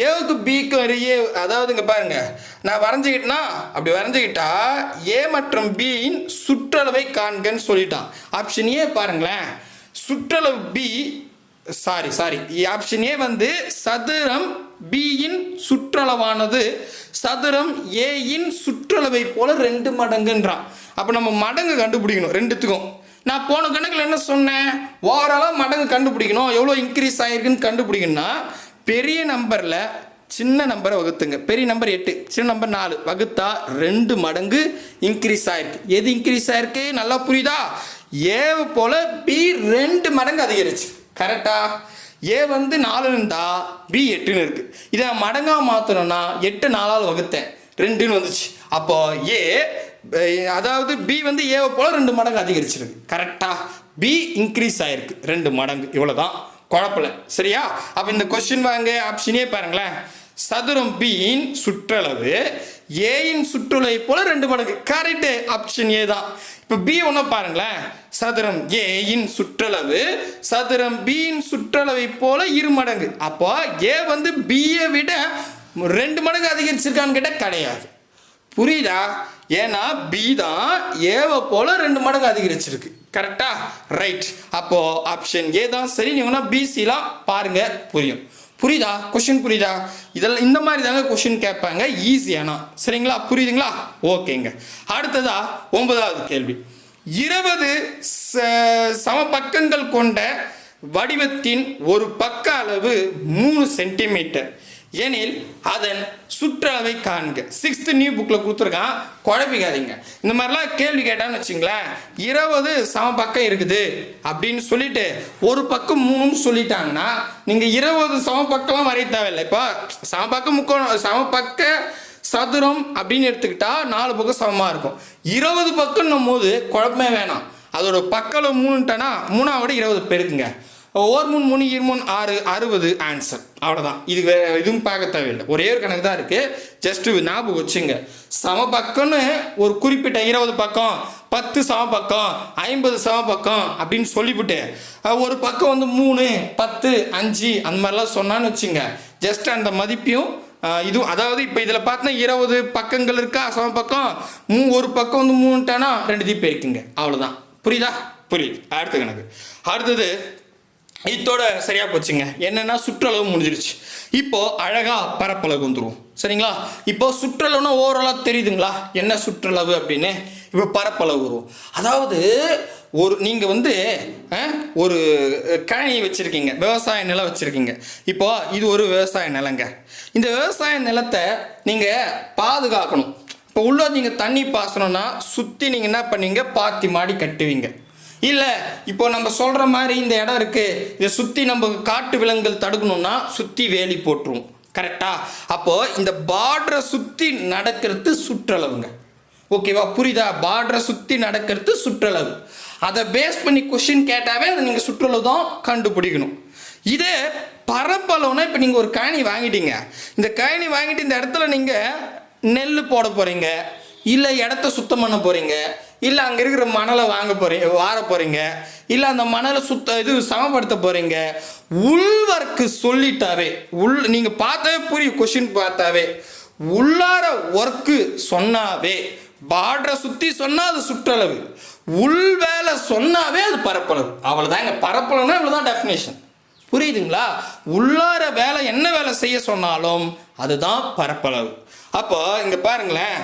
ஏவுக்கு பிக்கு ஏ, அதாவது இங்கே பாருங்க, நான் வரைஞ்சிக்கிட்டேன்னா அப்படி வரைஞ்சிக்கிட்டா ஏ மற்றும் பியின் சுற்றளவை காண்கன்னு சொல்லிட்டான். ஆப்ஷன் ஏ பாருங்களேன், சுற்றளவு பி சாரி ஆப்ஷன் ஏ வந்து சதுரம் பியின் சுற்றளவானது சதுரம் ஏயின் சுற்றளவை போல 2 மடங்குன்றான். அப்போ நம்ம மடங்கு கண்டுபிடிக்கணும் ரெண்டுத்துக்கும். நான் போன கணக்கில் என்ன சொன்னேன், ஓவராலாக மடங்கு கண்டுபிடிக்கணும், எவ்வளோ இன்க்ரீஸ் ஆகிருக்குன்னு கண்டுபிடிக்கணும்னா பெரிய நம்பரில் சின்ன நம்பரை வகுத்துங்க. பெரிய நம்பர் 8, சின்ன நம்பர் 4 வகுத்தா 2 மடங்கு இன்க்ரீஸ் ஆகிருக்கு. எது இன்க்ரீஸ் ஆகிருக்கு நல்லா புரியுதா? ஏவை போல் பி 2 மடங்கு அதிகரிச்சு. கரெக்டா? ஏ வந்து 4 இருந்தா பி 8ன்னு இருக்கு. இதை மடங்காக மாற்றணும்னா 8 4ஆல் வகுத்தேன் 2ன்னு வந்துச்சு. அப்போ ஏ அதாவது பி வந்து ஏவை போல் 2 மடங்கு அதிகரிச்சிருக்கு. கரெக்டா? பி இன்க்ரீஸ் ஆகிருக்கு 2 மடங்கு. இவ்வளோதான், குழப்பல. சரியா? அப்போ இந்த கொஸ்டின் வாங்க, ஆப்ஷனே பாருங்களேன். சதுரம் பியின் சுற்றளவு ஏயின் சுற்றளவை போல 2 மடங்கு. கரெக்டு, ஆப்ஷன் ஏ தான். இப்போ பி ஒன்று பாருங்களேன், சதுரம் ஏயின் சுற்றளவு சதுரம் பியின் சுற்றளவை போல 2 மடங்கு. அப்போ ஏ வந்து பியை விட 2 மடங்கு அதிகரிச்சிருக்கான்னு கேட்டால் கிடையாது. புரியுதா? ஏன்னா பி தான் ஏவை போல 2 மடங்கு அதிகரிச்சிருக்கு. கரெக்டா? ரைட். அப்போ ஆப்ஷன் ஏ தான் சரி. நீங்கன்னா பிசிலாம் பாருங்க, புரியும். புரியுதா? கொஷின் புரியுதா? இதெல்லாம் இந்த மாதிரி தாங்க கொஷின் கேட்பாங்க, ஈஸியானா. சரிங்களா? புரியுதுங்களா? ஓகேங்க. அடுத்ததா 9வது கேள்வி. 20 சம பக்கங்கள் கொண்ட வடிவத்தின் ஒரு பக்க அளவு 3 சென்டிமீட்டர் எனில் அதன் சுற்றளவை காண்க. 6th நியூ புக்கில் கொடுத்துருக்கான், குழப்பிக்காதீங்க. இந்த மாதிரிலாம் கேள்வி கேட்டான்னு வச்சுங்களேன், 20 சம பக்கம் இருக்குது அப்படின்னு சொல்லிட்டு ஒரு பக்கம் 3ன்னு சொல்லிட்டாங்கன்னா நீங்கள் 20 சம பக்கம்லாம் வரைய தேவையில்லை. இப்போ சமபக்க சதுரம் அப்படின்னு எடுத்துக்கிட்டா 4 பக்கம் சமமாக இருக்கும். 20 பக்கம்னும் போது குழப்பமே வேணாம். அதோட பக்கம் 3ன்ட்டனா 3 20 பெருக்குங்க. 1 3 3 2 3 6 60 ஆன்சர். அவ்வளோதான். இது எதுவும் பார்க்க தேவையில்லை, ஒரே ஒரு கணக்கு தான் இருக்குது. ஜஸ்ட்டு ஞாபகம் வச்சுங்க. சம பக்கம்னு ஒரு குறிப்பிட்ட 20 பக்கம் 10 சம பக்கம் 50 சம பக்கம் அப்படின்னு சொல்லிவிட்டு ஒரு பக்கம் வந்து 3 10 5 அந்த மாதிரிலாம் சொன்னான்னு வச்சுங்க, ஜஸ்ட் அந்த மதிப்பையும் இதுவும், அதாவது இப்போ இதில் பார்த்தா 20 பக்கங்கள் இருக்கா சம பக்கம், ஒரு பக்கம் வந்து 3ன்ட்டானா 2 பெருக்குங்க. அவ்வளோதான். புரியுதா? புரியுது. அடுத்த கணக்கு. அடுத்தது இதோட சரியா போச்சுங்க. என்னன்னா சுற்றளவு முடிஞ்சிருச்சு. இப்போ அழகா பரப்பளவு வந்துடும். சரிங்களா? இப்போ சுற்றளவுனா ஓவராலாக தெரியுதுங்களா என்ன சுற்றளவு அப்படின்னு? இப்போ பரப்பளவு வரும். அதாவது நீங்கள் வந்து ஒரு கழனி வச்சுருக்கீங்க, விவசாய நிலம் வச்சுருக்கீங்க. இப்போ இது ஒரு விவசாய நிலங்க. இந்த விவசாய நிலத்தை நீங்கள் பாதுகாக்கணும். இப்போ உள்ள நீங்கள் தண்ணி பாசணும்னா சுற்றி நீங்கள் என்ன பண்ணீங்க, பாத்தி மாடி கட்டுவீங்க. இல்லை இப்போ நம்ம சொல்கிற மாதிரி இந்த இடம் இருக்குது, இதை சுற்றி நம்ம காட்டு விலங்குகள் தடுக்கணும்னா சுற்றி வேலி போட்டுருவோம். கரெக்டா? அப்போது இந்த பார்டரை சுற்றி நடக்கிறது சுற்றளவுங்க. ஓகேவா? புரியுதா? பார்டரை சுற்றி நடக்கிறது சுற்றளவு. அதை பேஸ் பண்ணி கொஷின் கேட்டாவே அதை நீங்கள் சுற்றளவு தான் கண்டுபிடிக்கணும். இதே பரப்பளவுனா இப்போ நீங்கள் ஒரு கழனி வாங்கிட்டீங்க. இந்த கழனி வாங்கிட்டு இந்த இடத்துல நீங்கள் நெல் போட போகிறீங்க, இல்லை இடத்த சுத்தம் பண்ண போகிறீங்க, இல்லை அங்கே இருக்கிற மணலை வார போகிறீங்க, இல்லை அந்த மணலை சமப்படுத்த போகிறீங்க. உள்வர்க்கு சொல்லிட்டாவே நீங்கள் பார்த்தாவே புரியும். கொஷின் பார்த்தாவே உள்ளார ஒர்க்கு சொன்னாவே, பார்டரை சுற்றி சொன்னால் அது சுற்றளவு, உள் வேலை சொன்னாவே அது பரப்பளவு. அவ்வளோதாங்க. பரப்பளவுனா இவ்வளோதான் டெஃபினேஷன். புரியுதுங்களா? உள்ளார வேலை என்ன வேலை செய்ய சொன்னாலும் அதுதான் பரப்பளவு. அப்போ இங்கே பாருங்களேன்,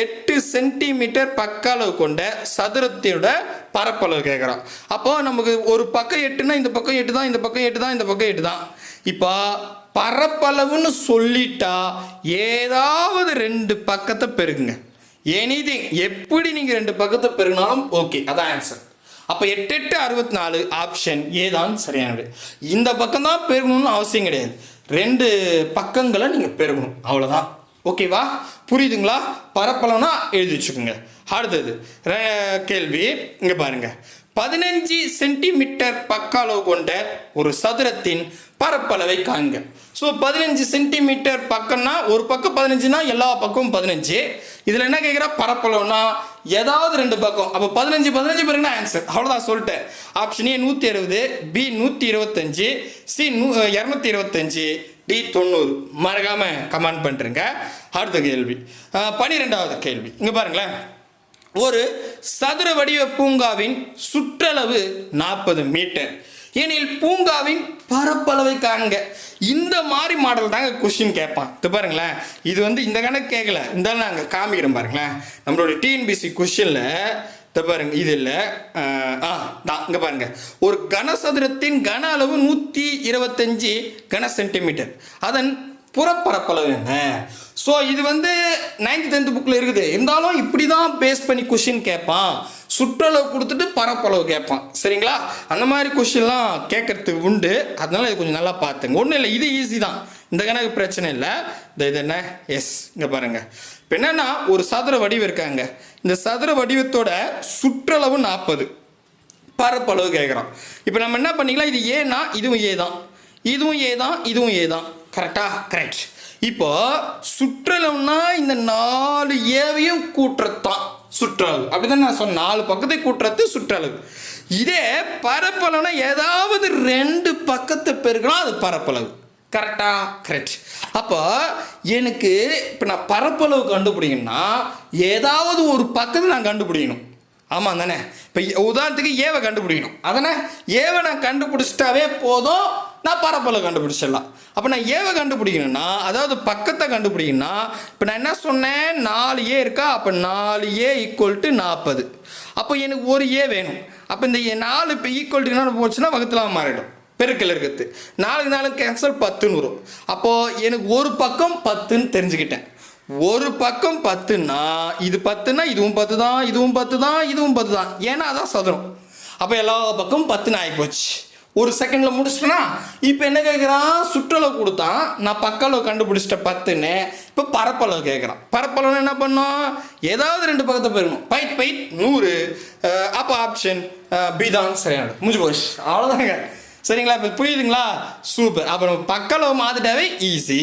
8 சென்டிமீட்டர் பக்க அளவு கொண்ட சதுரத்தோட பரப்பளவு கேட்குறோம். அப்போ நமக்கு ஒரு பக்கம் 8னா இந்த பக்கம் 8 தான், இந்த பக்கம் 8 தான், இந்த பக்கம் 8 தான். இப்போ பரப்பளவுன்னு சொல்லிட்டா ஏதாவது 2 பக்கத்தை பெருக்குங்க. எனிதிங், எப்படி நீங்கள் 2 பக்கத்தை பெருகினாலும் ஓகே, அதான் ஆன்சர். அப்போ 8 8 64 ஆப்ஷன் ஏ தான் சரியானது. இந்த பக்கம் தான் பெருகணும்னு அவசியம் கிடையாது, 2 பக்கங்களை நீங்கள் பெருகணும், அவ்வளோதான். ஓகேவா? புரியுதுங்களா? பரப்பளவுனா எழுதி வச்சுக்கோங்க. அடுத்தது கேள்வி இங்கே பாருங்க. 15 சென்டிமீட்டர் பக்க அளவு கொண்ட ஒரு சதுரத்தின் பரப்பளவை காண்க. ஸோ 15 சென்டிமீட்டர் பக்கம்னா ஒரு பக்கம் 15னா எல்லா பக்கமும் 15. இதில் என்ன கேட்குறா, பரப்பளவுனா ஏதாவது 2 பக்கம். அப்போ 15 15 பிறகுனா ஆன்சர். அவ்வளோதான், சொல்லிட்டேன். Option A 160, B 125, C 225, D 90. மறக்காம கமெண்ட் பண்ணுறேங்க. அடுத்த கேள்வி 12வது கேள்வி இங்கே பாருங்களேன். ஒரு சதுர வடிவ பூங்காவின் சுற்றளவு 40 மீட்டர் எனில் பூங்காவின் பரப்பளவை காண்க. இந்த மாதிரி மாடல் தாங்க கொஸ்டின் கேட்பான். இது பாருங்களேன், இது வந்து இந்த கணக்கு கேட்கல, இந்த நாங்கள் காமிக்கிறோம் பாருங்களேன். நம்மளோட டிஎன்பிசி கொஸ்டினில் பாருங்க, இது இல்லை இங்கே பாருங்க. ஒரு கனசதுரத்தின் கன அளவு 125 கன சென்டிமீட்டர், அதன் புறப்பரப்பளவு என்ன? ஸோ இது வந்து 9th 10th புக்கில் இருக்குது. இருந்தாலும் இப்படி தான் பேஸ் பண்ணி கொஷின் கேட்பான். சுற்றளவு கொடுத்துட்டு பரப்பளவு கேட்பான். சரிங்களா? அந்த மாதிரி கொஷின்லாம் கேட்கறதுக்கு உண்டு. அதனால இது கொஞ்சம் நல்லா பார்த்துங்க. ஒன்றும் இல்லை, இது ஈஸி தான், இந்த கணக்கு பிரச்சனை இல்லை. இது என்ன, எஸ் இங்கே பாருங்க. இப்போ என்னன்னா ஒரு சதுர வடிவம் இருக்காங்க. இந்த சதுர வடிவத்தோட சுற்றளவு 40, பரப்பளவு கேட்குறோம். இப்போ நம்ம என்ன பண்ணிக்கலாம், இது ஏன்னா இதுவும் ஏ தான், இதுவும் ஏ தான், இதுவும் ஏ தான். கரெக்டா? கரெக்ட். இப்போ சுற்றளவுனா இந்த 4 ஏவையும் கூட்டுறது தான் சுற்றளவு. அப்படிதான் நான் சொன்னேன், 4 பக்கத்தை கூட்டுறது சுற்றளவு. இதே பரப்பளவுனா ஏதாவது 2 பக்கத்தை பெருக்கணும், அது பரப்பளவு. கரெக்டா? கரெக்ட். அப்போ எனக்கு இப்போ நான் பரப்பளவு கண்டுபிடிக்கணும்னா ஏதாவது ஒரு பக்கத்தை நான் கண்டுபிடிக்கணும். ஆமாம் தானே? இப்போ உதாரணத்துக்கு ஏவை கண்டுபிடிக்கணும். அதனே ஏவை நான் கண்டுபிடிச்சிட்டாவே போதும், நான் பரப்பளவு கண்டுபிடிச்சிடலாம். அப்போ நான் ஏவை கண்டுபிடிக்கணும்னா, அதாவது பக்கத்தை கண்டுபிடிக்கணும்னா, இப்போ நான் என்ன சொன்னேன், 4A இருக்கா, அப்போ 4A = 40. அப்போ எனக்கு ஒரு ஏ வேணும். அப்போ இந்த 4 இப்போ ஈக்குவல்ட்டு என்ன போச்சுன்னா வகுத்தலாம் மாறிடும், பெருக்கல் இருக்கிறது. 4 கேன்சல் 10ன்னு வரும். அப்போது எனக்கு ஒரு பக்கம் 10ன்னு தெரிஞ்சுக்கிட்டேன். ஒரு பக்கம் 10ன்னா இது 10ன்னா இதுவும் 10 தான், இதுவும் 10 தான், இதுவும் 10 தான். ஏன்னா அதான் சதுரம். அப்போ எல்லா பக்கம் 10ன்னு ஆகிப்போச்சு. ஒரு செகண்டில் முடிச்சிட்டேன்னா இப்போ என்ன கேட்குறான், சுற்றளவு கொடுத்தான், நான் பக்களவு கண்டுபிடிச்சிட்டேன் 10ன்னு. இப்போ பரப்பளவு கேட்குறான். பரப்பளவு என்ன பண்ணோம், ஏதாவது 2 பக்கத்தை போயிருக்கணும். பைட் 100. அப்போ ஆப்ஷன் பி தான் சரியானது. முடிஞ்சு போச்சு, அவ்வளோதாங்க. சரிங்களா? இப்போ புரியுதுங்களா? சூப்பர். அப்புறம் பக்களவு மாற்றிட்டாவே ஈஸி.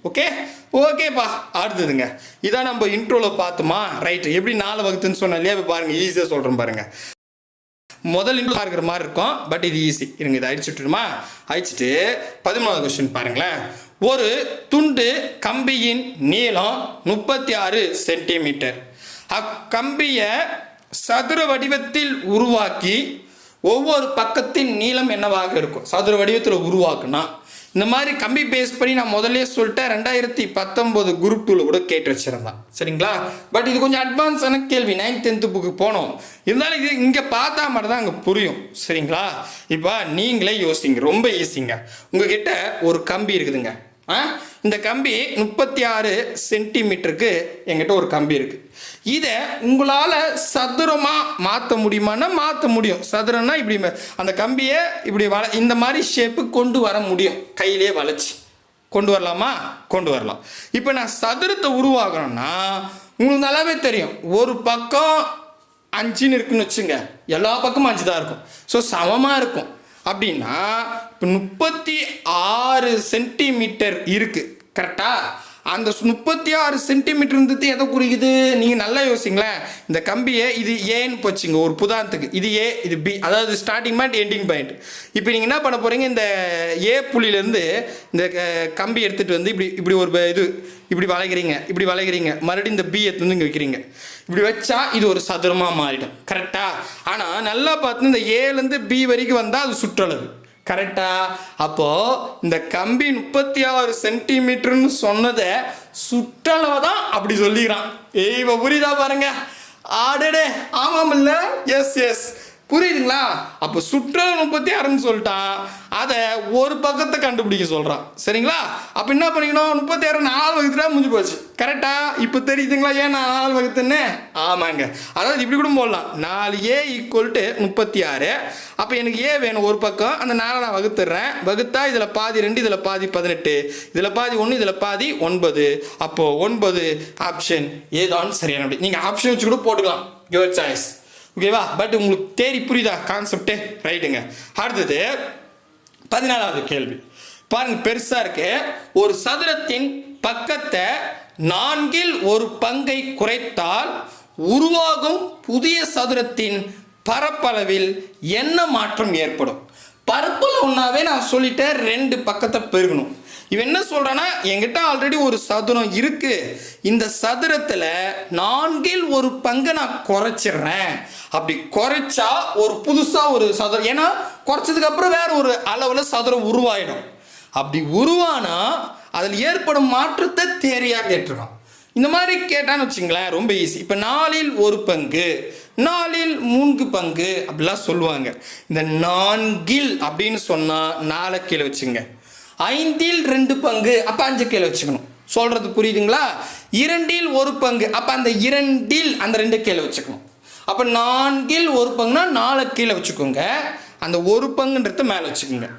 ஓகேப்பா. அடுத்ததுங்க, இதான் நம்ம இன்ட்ரோவில் பார்த்தோமா? ரைட்டு. எப்படி 4 வகுத்துன்னு சொன்னேன் இல்லையா? இப்போ பாருங்கள், ஈஸியாக சொல்கிறேன் பாருங்கள். முதல் இன்ட்ரோ இருக்கிற மாதிரி இருக்கும், பட் இது ஈஸி. இருங்க, இதை அழிச்சுட்டுமா? அழிச்சிட்டு 13வது கொஸ்டின் பாருங்களேன். ஒரு துண்டு கம்பியின் நீளம் 36 சென்டிமீட்டர். அக்கம்பியை சதுர வடிவத்தில் உருவாக்கி ஒவ்வொரு பக்கத்தின் நீளம் என்னவாக இருக்கும்? சதுர வடிவத்தில் உருவாக்குனா இந்த மாதிரி கம்பி பேஸ் பண்ணி நான் முதல்ல சொல்லிட்டேன், 2019 குரூப் 2ல கூட கேட்டு வச்சிருந்தான். சரிங்களா? பட் இது கொஞ்சம் அட்வான்ஸான கேள்வி, 9th 10th புக்கு போனோம். இருந்தாலும் இது இங்கே பார்த்தா மட்டும் தான் அங்கே புரியும். சரிங்களா? இப்போ நீங்களே யோசிங்க, ரொம்ப ஈஸிங்க. உங்ககிட்ட ஒரு கம்பி இருக்குதுங்க. இந்த கம்பி 36 சென்டிமீட்டருக்கு என்கிட்ட ஒரு கம்பி இருக்குது. இதை உங்களால் சதுரமாக மாற்ற முடியுமான்னா மாற்ற முடியும். சதுரம்னா இப்படி அந்த கம்பியை இப்படி இந்த மாதிரி ஷேப்பு கொண்டு வர முடியும். கையிலே வளைச்சி கொண்டு வரலாமா? கொண்டு வரலாம். இப்போ நான் சதுரத்தை உருவாக்கணும்னா உங்களுக்கு நல்லாவே தெரியும், ஒரு பக்கம் 5ன்னு இருக்குன்னு வச்சுங்க, எல்லா பக்கமும் 5 தான் இருக்கும். ஸோ சமமாக இருக்கும். அப்படின்னா இப்போ 36 சென்டிமீட்டர் இருக்குது. கரெக்டா? அந்த 36 சென்டிமீட்டர் இருந்தது எதை குறிக்குது? நீங்கள் நல்லா யோசிங்களேன். இந்த கம்பியை இது ஏன்னு போச்சுங்க ஒரு புதானத்துக்கு. இது ஏ, இது பி, அதாவது ஸ்டார்டிங் பாயிண்ட் எண்டிங் பாயிண்ட். இப்போ நீங்கள் என்ன பண்ண போகிறீங்க, இந்த ஏ புள்ளியிலேருந்து இந்த கம்பி எடுத்துகிட்டு வந்து இப்படி ஒரு இது இப்படி வளைக்கிறீங்க, மறுபடியும் இந்த பி எடுத்து வந்து இங்கே வைக்கிறீங்க. இப்படி வச்சா இது ஒரு சதுரமாக மாறிடும். கரெக்டாக? ஆனால் நல்லா பார்த்து இந்த ஏலேருந்து பி வரைக்கும் வந்தால் அது சுற்றளவு. கரெக்டா? அப்போ இந்த கம்பி 36 சென்டிமீட்டர்னு சொன்னதை சுற்றளவு தான் அப்படி சொல்லிக்கிறான். இப்போ புரியுதா பாருங்க? ஆடடே, ஆமாம் இல்லை? எஸ் புரியுதுங்களா? அப்போ சுற்றளவு 36ன்னு சொல்லிட்டான், அதை ஒரு பக்கத்தை கண்டுபிடிக்க சொல்கிறான். சரிங்களா? அப்போ என்ன பண்ணிக்கணும், 36 4 வகுத்துட்டா முடிஞ்சு போச்சு. கரெக்டா? இப்போ தெரியுதுங்களா ஏன் நான் 4 வகுத்துன்னு? ஆமாங்க. அதாவது இப்படி கூட போடலாம், 4A = 36. அப்போ எனக்கு ஏ வேணும் ஒரு பக்கம், அந்த 4 நான் வகுத்துடுறேன். வகுத்தா இதில் பாதி 2, இதில் பாதி 18, இதில் பாதி 1, இதில் பாதி 9. அப்போது 9 ஆப்ஷன் ஏதான் சரியான. நீங்கள் ஆப்ஷன் வச்சு கூட போட்டுக்கலாம், யுவர் சாய்ஸ். ஓகேவா? பட் உங்களுக்கு தேடி புரியுதா கான்செப்ட்? ரைட்டுங்க. அடுத்தது 14வது கேள்வி பாருங்க, பெருசா இருக்கு. ஒரு சதுரத்தின் பக்கத்தை 4ல் ஒரு பங்கை குறைத்தால் உருவாகும் புதிய சதுரத்தின் பரப்பளவில் என்ன மாற்றம் ஏற்படும்? பரப்பளவுனாவே நான் சொல்லிட்டேன், 2 பக்கத்தை பெருகணும். இவன் என்ன சொல்றான்னா, என்கிட்ட ஆல்ரெடி ஒரு சதுரம் இருக்கு, இந்த சதுரத்துல 4ல் ஒரு பங்கை நான் குறைச்சிடுறேன். அப்படி குறைச்சா ஒரு புதுசா ஒரு சதுரம், ஏன்னா குறைச்சதுக்கு அப்புறம் வேற ஒரு அளவுல சதுரம் உருவாயிடும். அப்படி உருவானா அதில் ஏற்படும் மாற்றத்தை தேரியா கேட்டுருக்கான். இந்த மாதிரி கேட்டான்னு வச்சுங்களேன், ரொம்ப ஈஸி. இப்போ 4ல் ஒரு பங்கு, 4ல் 3 பங்கு அப்படிலாம் சொல்லுவாங்க. இந்த 4ல் அப்படின்னு சொன்னா 4 கீழே வச்சுங்க. 5ல் 2 பங்கு, அப்போ 5 கீழே வச்சுக்கணும். சொல்றது புரியுதுங்களா? 2ல் ஒரு பங்கு, அப்போ அந்த 2ல் அந்த 2 கீழே வச்சுக்கணும். அப்போ 4ல் ஒரு பங்குனா 4 கீழே வச்சுக்கோங்க, அந்த ஒரு பங்குன்றத மேலே வச்சுக்கோங்க.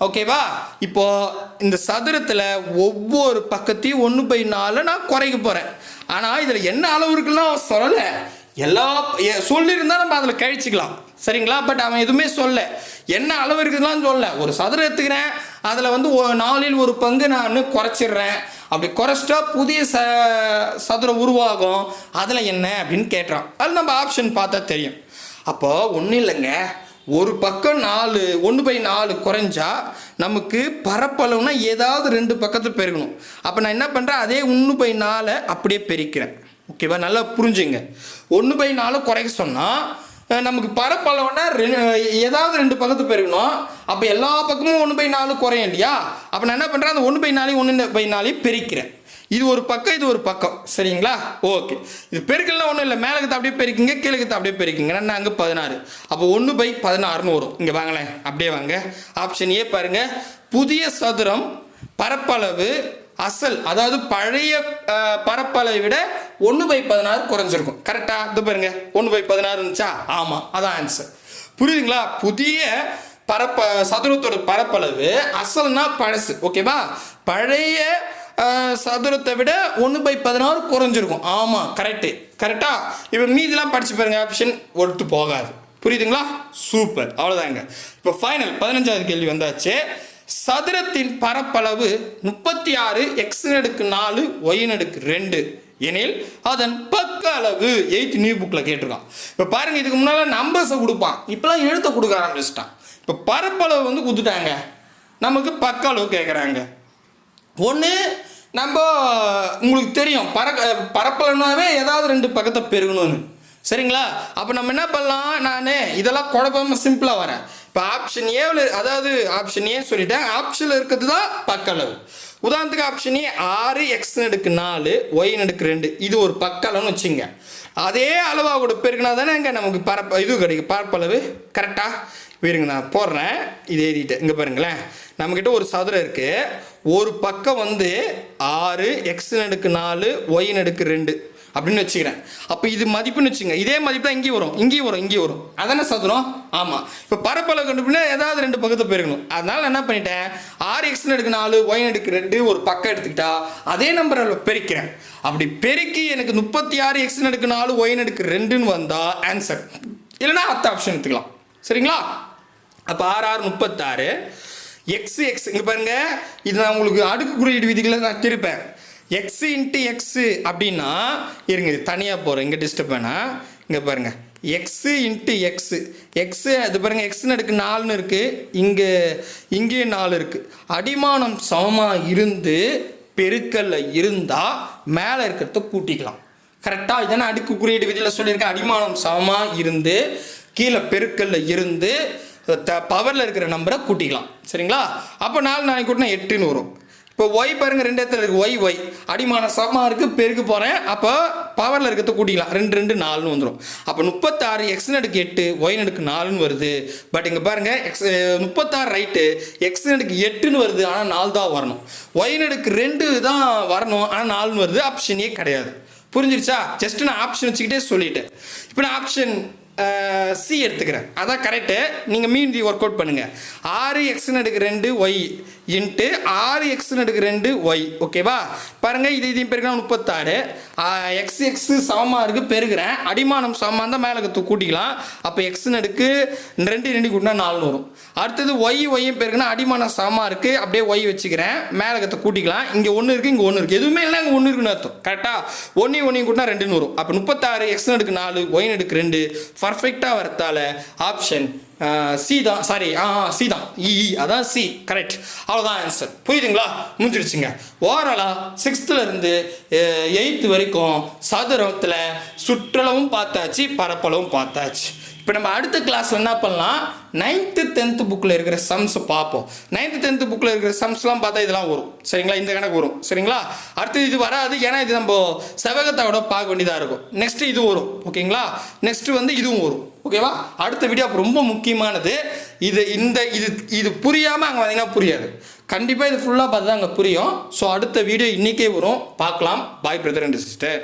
ஓகேவா? இப்போ இந்த சதுரத்தில் ஒவ்வொரு பக்கத்தையும் 1/4 நான் குறைக்க போகிறேன். ஆனால் இதில் என்ன அளவு இருக்குன்னா சொல்லலை, எல்லா சொல்லியிருந்தா நம்ம அதில் கழிச்சிக்கலாம். சரிங்களா? பட் அவன் எதுவுமே சொல்ல, என்ன அளவு இருக்குதுலாம் சொல்ல. ஒரு சதுரம் எடுத்துக்கிறேன், அதில் வந்து 4ல் ஒரு பங்கு நான் குறைச்சிடுறேன். அப்படி குறைச்சிட்டா புதிய சதுரம் உருவாகும். அதில் என்ன அப்படின்னு கேட்டுறான். அது நம்ம ஆப்ஷன் பார்த்தா தெரியும். அப்போ ஒன்றும் இல்லைங்க, ஒரு பக்கம் 1/4 குறைஞ்சா நமக்கு பரப்பளவுனா ஏதாவது 2 பக்கத்தை பெருகணும். அப்போ நான் என்ன பண்ணுறேன், அதே 1/4 அப்படியே பெருக்கிறேன். ஓகேவா, நல்லா புரிஞ்சுங்க. 1/4 குறைக்க சொன்னால் நமக்கு பரப்பளவுனா ஏதாவது 2 பக்கத்து பெருகணும். அப்போ எல்லா பக்கமும் 1/4 குறையும் இல்லையா? அப்போ நான் என்ன பண்ணுறேன், அந்த 1/4 பெருக்கிறேன். இது ஒரு பக்கம், இது ஒரு பக்கம். சரிங்களா? ஓகே. இது பெருக்கெல்லாம் ஒன்றும் இல்லை, மேலக்கத்தை அப்படியே பெருக்கிங்க, கீழக்கத்தை அப்படியே பெருக்கிங்க. நான் அங்கே 16. அப்போ 1/16 வரும். இங்கே வாங்களேன், அப்படியே வாங்க. ஆப்ஷன் ஏ பாருங்க. புதிய சதுரம் பரப்பளவு அசல், அதாவது பழைய பரப்பளவை விட 1/16 குறைஞ்சிருக்கும். கரெக்டா? இது பாருங்க, 1/16 இருந்துச்சா? ஆமாம், அதான் ஆன்சர். புரியுதுங்களா? புதிய சதுரத்தோட பரப்பளவு அசல்னா பழசு. ஓகேவா? பழைய சதுரத்தை விட 1/16 குறைஞ்சிருக்கும். ஆமாம், கரெக்டா? இப்போ மீதிலாம் படிச்சு பாருங்க, ஆப்ஷன் ஒட்டு போகாது. புரியுதுங்களா? சூப்பர். அவ்வளோதாங்க. இப்போ ஃபைனல் 15வது கேள்வி வந்தாச்சு. சதுரத்தின் பரப்பளவு 36 x⁴ y⁴ எனில் அதன் பக்க அளவு 8th நியூ புக்கில் கேட்டிருக்கான். இப்போ பாருங்க, இதுக்கு முன்னால் நம்பர்ஸை கொடுப்பான், இப்போலாம் எழுத்த கொடுக்க ஆரம்பிச்சிட்டான். இப்போ பரப்பளவு வந்து கொடுத்துட்டாங்க, நமக்கு பக்க அளவு கேட்குறாங்க. ஒன்று நம்ம உங்களுக்கு தெரியும், பரப்பளவுனாவே ஏதாவது 2 பக்கத்தை பெருகணும்னு. சரிங்களா? அப்போ நம்ம என்ன பண்ணலாம், நான் இதெல்லாம் குழப்பமாக சிம்பிளாக வரேன். இப்போ ஆப்ஷன் ஏவில், அதாவது ஆப்ஷன் ஏ சொல்லிட்டேன், ஆப்ஷனில் இருக்கிறது தான் பக்களவு. உதாரணத்துக்கு ஆப்ஷன் ஏ 6 x⁴ y⁴ இது ஒரு பக்களவுன்னு வச்சுங்க. அதே அளவாக கூட பெருக்கினா தானே இங்கே நமக்கு இது கிடைக்கும், பரப்பளவு. கரெக்டாக? இருங்க, நான் போடுறேன், இது எழுதிட்டேன். இங்கே பாருங்களேன், நம்மக்கிட்ட ஒரு சதுரம் இருக்குது. ஒரு பக்கம் வந்து 6 x⁴ y⁴ அப்படின்னு வச்சுக்கிறேன். அப்போ இது மதிப்புன்னு வச்சுங்க. இதே மதிப்பு தான் இங்கேயும் வரும். அதானே சதுரம்? ஆமாம். இப்போ பரப்பளவு கண்டுபிடினா ஏதாவது 2 பக்கத்தை பெருகணும். அதனால என்ன பண்ணிட்டேன், 6 x⁴ y⁴ ஒரு பக்கம் எடுத்துக்கிட்டா அதே நம்பரை பெருக்கிறேன். அப்படி பெருக்கி எனக்கு 36 x⁴ y⁴ வந்தால் ஆன்சர். இல்லைன்னா அடுத்த ஆப்ஷன் எடுத்துக்கலாம். சரிங்களா? அப்போ 6 36 x இங்கே பாருங்க, இது நான் உங்களுக்கு அடுக்கு குறியீடு விதிகளை நான் திருப்பேன். x × x அப்படின்னா, இருங்க இது தனியாக போகிறேன், இங்கே டிஸ்டர்ப் வேணாம். இங்கே பாருங்கள், x × x அது பாருங்கள், x⁴ இருக்குது, இங்கேயும் 4 இருக்குது. அடிமானம் சமமாக இருந்து பெருக்கல்ல இருந்தால் மேலே இருக்கிறத கூட்டிக்கலாம். கரெக்டாக? இதனால் அடுக்கு குறியீடு விதியில் சொல்லியிருக்கேன். அடிமானம் சமமாக இருந்து கீழே பெருக்கல்ல இருந்து பவரில் இருக்கிற நம்பரை கூட்டிக்கலாம். சரிங்களா? அப்போ 4 நாளைக்கு கூட்டினா 8ன்னு வரும். இப்போ ஒய் பாருங்கள், 2 இடத்துல இருக்குது. ஒய் அடிமான சமமாக இருக்குது, பெருக்கு போகிறேன். அப்போ பவரில் இருக்கிறத கூட்டிக்கலாம். 2 2 4ன்னு வந்துடும். அப்போ 36 x⁴ y⁴ வருது. பட் இங்கே பாருங்கள், 36 ரைட்டு, x⁴ வருது, ஆனால் 4 தான் வரணும். y⁴ தான் வரணும், ஆனால் 4ன்னு வருது. ஆப்ஷன் ஏ கிடையாது. புரிஞ்சிருச்சா? ஜஸ்ட் நான் ஆப்ஷன் வச்சுக்கிட்டே சொல்லிட்டேன். இப்போ நான் ஆப்ஷன் சி எடுத்துக்கிறேன், அதான் கரெக்டு. நீங்கள் மீதி ஒர்க் அவுட் பண்ணுங்கள். 6 x⁴ y into 6 x⁴ y. ஓகேவா? பாருங்கள், இதையும் பெருக்கினா 36. x சமமாக இருக்குது, பெருகிறேன். அடிமானம் சமமாக இருந்தால் மேலே கூட்டிக்கலாம். அப்போ x⁴ 2 கூட்டினா 4 வரும். அடுத்தது y பெருக்குனா அடிமானம் சமமாக இருக்குது, அப்படியே y வச்சுக்கிறேன். மேலே கூட்டிக்கலாம். இங்கே 1 இருக்குது, இங்கே 1 இருக்குது. எதுவுமே இல்லை, இங்கே 1 இருக்குன்னு அர்த்தம். கரெக்டாக? 1 கூட்டினா 2ன்னு வரும். அப்போ 36 x⁴ y⁴ பர்ஃபெக்டாக வரத்தால ஆப்ஷன் சி தான். சாரி, சி தான். அதான் சி. கரெக்ட். அவ்வளோதான் ஆன்சர். புரியுதுங்களா? முடிஞ்சிருச்சுங்க. ஓவராலாக 6th இருந்து 8th வரைக்கும் சதுரத்தில் சுற்றளவும் பார்த்தாச்சு, பரப்பளவும் பார்த்தாச்சு. இப்போ நம்ம அடுத்த கிளாஸில் என்ன பண்ணலாம், 9th 10th புக்கில் இருக்கிற சம்ஸை பார்ப்போம். 9th 10th புக்கில் இருக்கிற சம்ஸ்லாம் பார்த்தா இதெல்லாம் வரும். சரிங்களா? இந்த கணக்கு வரும். சரிங்களா? அடுத்து இது வராது, ஏன்னா இது நம்ம செவகத்தோட பார்க்க வேண்டியதாக இருக்கும். நெக்ஸ்ட்டு இது வரும். ஓகேங்களா? நெக்ஸ்ட்டு வந்து இதுவும் வரும். ஓகேவா? அடுத்த வீடியோ அப்போ ரொம்ப முக்கியமானது. இது புரியாமல் அங்கே வந்தீங்கன்னா புரியாது. கண்டிப்பாக இது ஃபுல்லாக பார்த்து தான் அங்கே புரியும். ஸோ அடுத்த வீடியோ இன்றைக்கே வரும், பார்க்கலாம். பாய் பிரதர் அண்ட் சிஸ்டர்.